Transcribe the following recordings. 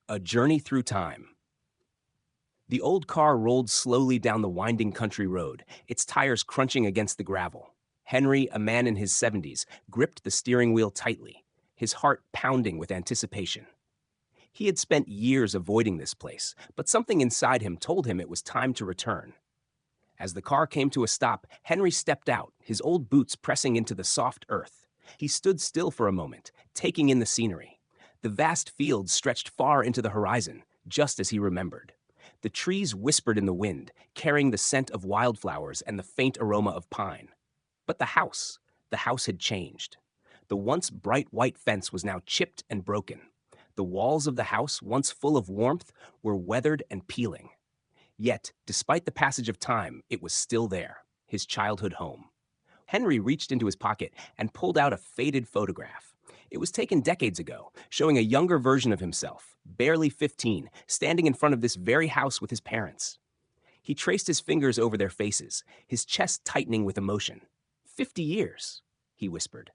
A Journey Through Time. The old car rolled slowly down the winding country road, its tires crunching against the gravel. Henry, a man in his 70s, gripped the steering wheel tightly, his heart pounding with anticipation. He had spent years avoiding this place, but something inside him told him it was time to return. As the car came to a stop, Henry stepped out, his old boots pressing into the soft earth. He stood still for a moment, taking in the scenery. The vast fields stretched far into the horizon, just as he remembered. The trees whispered in the wind, carrying the scent of wildflowers and the faint aroma of pine. But the house had changed. The once bright white fence was now chipped and broken. The walls of the house, once full of warmth, were weathered and peeling. Yet, despite the passage of time, it was still there, his childhood home. Henry reached into his pocket and pulled out a faded photograph. It was taken decades ago, showing a younger version of himself, barely 15, standing in front of this very house with his parents. He traced his fingers over their faces, his chest tightening with emotion. 50 years, he whispered.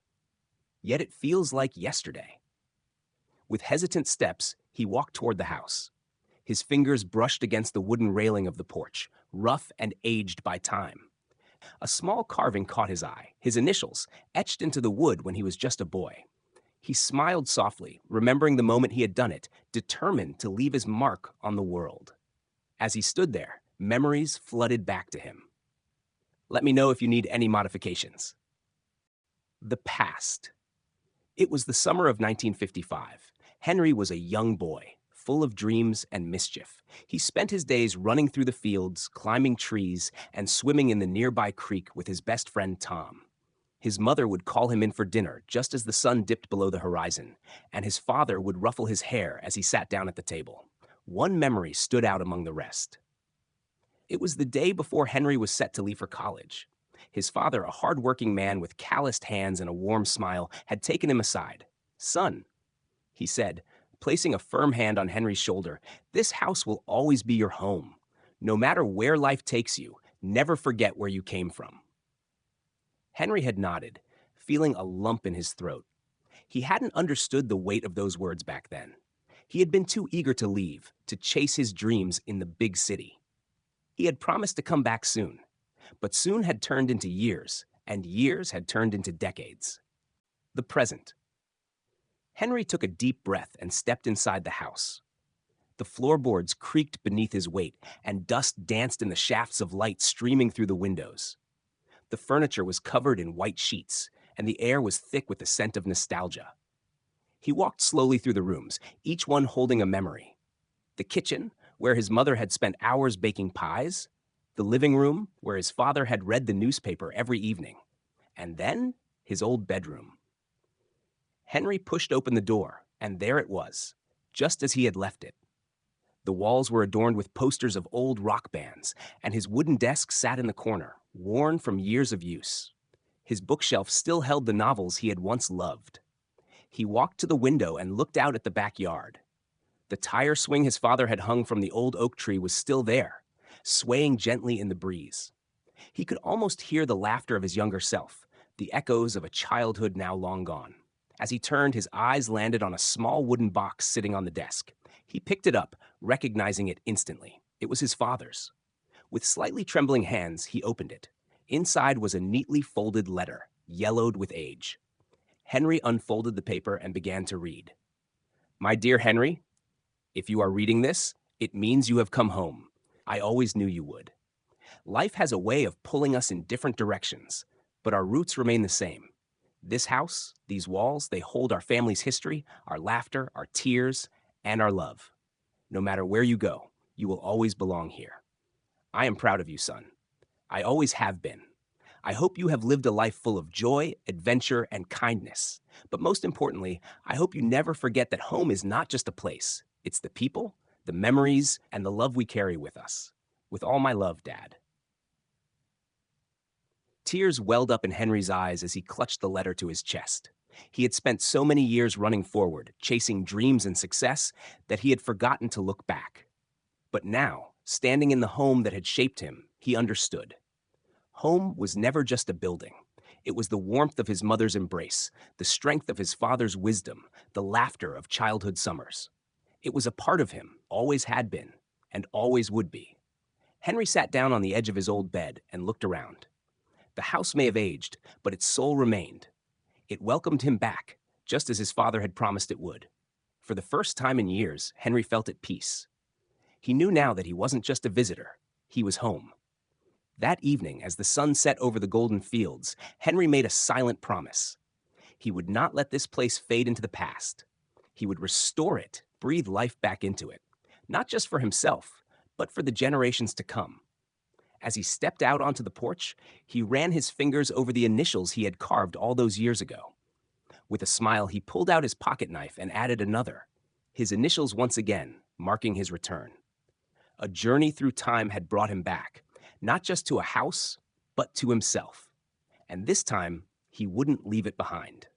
Yet it feels like yesterday. With hesitant steps, he walked toward the house. His fingers brushed against the wooden railing of the porch, rough and aged by time. A small carving caught his eye, his initials, etched into the wood when he was just a boy. He smiled softly, remembering the moment he had done it, determined to leave his mark on the world. As he stood there, memories flooded back to him. Let me know if you need any modifications. The past. It was the summer of 1955. Henry was a young boy, full of dreams and mischief. He spent his days running through the fields, climbing trees, and swimming in the nearby creek with his best friend Tom. His mother would call him in for dinner just as the sun dipped below the horizon, and his father would ruffle his hair as he sat down at the table. One memory stood out among the rest. It was the day before Henry was set to leave for college. His father, a hard-working man with calloused hands and a warm smile, had taken him aside. "Son," he said, placing a firm hand on Henry's shoulder, "this house will always be your home. No matter where life takes you, never forget where you came from." Henry had nodded, feeling a lump in his throat. He hadn't understood the weight of those words back then. He had been too eager to leave, to chase his dreams in the big city. He had promised to come back soon, but soon had turned into years, and years had turned into decades. The present. Henry took a deep breath and stepped inside the house. The floorboards creaked beneath his weight, and dust danced in the shafts of light streaming through the windows. The furniture was covered in white sheets, and the air was thick with the scent of nostalgia. He walked slowly through the rooms, each one holding a memory. The kitchen, where his mother had spent hours baking pies. The living room, where his father had read the newspaper every evening. And then, his old bedroom. Henry pushed open the door, and there it was, just as he had left it. The walls were adorned with posters of old rock bands, and his wooden desk sat in the corner, worn from years of use. His bookshelf still held the novels he had once loved. He walked to the window and looked out at the backyard. The tire swing his father had hung from the old oak tree was still there, swaying gently in the breeze. He could almost hear the laughter of his younger self, the echoes of a childhood now long gone. As he turned, his eyes landed on a small wooden box sitting on the desk. He picked it up, recognizing it instantly. It was his father's. With slightly trembling hands, he opened it. Inside was a neatly folded letter, yellowed with age. Henry unfolded the paper and began to read. "My dear Henry, if you are reading this, it means you have come home. I always knew you would. Life has a way of pulling us in different directions, but our roots remain the same. This house, these walls, they hold our family's history, our laughter, our tears, and our love. No matter where you go, you will always belong here. I am proud of you, son. I always have been. I hope you have lived a life full of joy, adventure, and kindness. But most importantly, I hope you never forget that home is not just a place. It's the people, the memories, and the love we carry with us. With all my love, Dad." Tears welled up in Henry's eyes as he clutched the letter to his chest. He had spent so many years running forward, chasing dreams and success, that he had forgotten to look back. But now, standing in the home that had shaped him, he understood. Home was never just a building. It was the warmth of his mother's embrace, the strength of his father's wisdom, the laughter of childhood summers. It was a part of him, always had been, and always would be. Henry sat down on the edge of his old bed and looked around. The house may have aged, but its soul remained. It welcomed him back, just as his father had promised it would. For the first time in years, Henry felt at peace. He knew now that he wasn't just a visitor, he was home. That evening, as the sun set over the golden fields, Henry made a silent promise. He would not let this place fade into the past. He would restore it, breathe life back into it, not just for himself, but for the generations to come. As he stepped out onto the porch, he ran his fingers over the initials he had carved all those years ago. With a smile, he pulled out his pocket knife and added another, his initials once again, marking his return. A journey through time had brought him back, not just to a house, but to himself. And this time, he wouldn't leave it behind.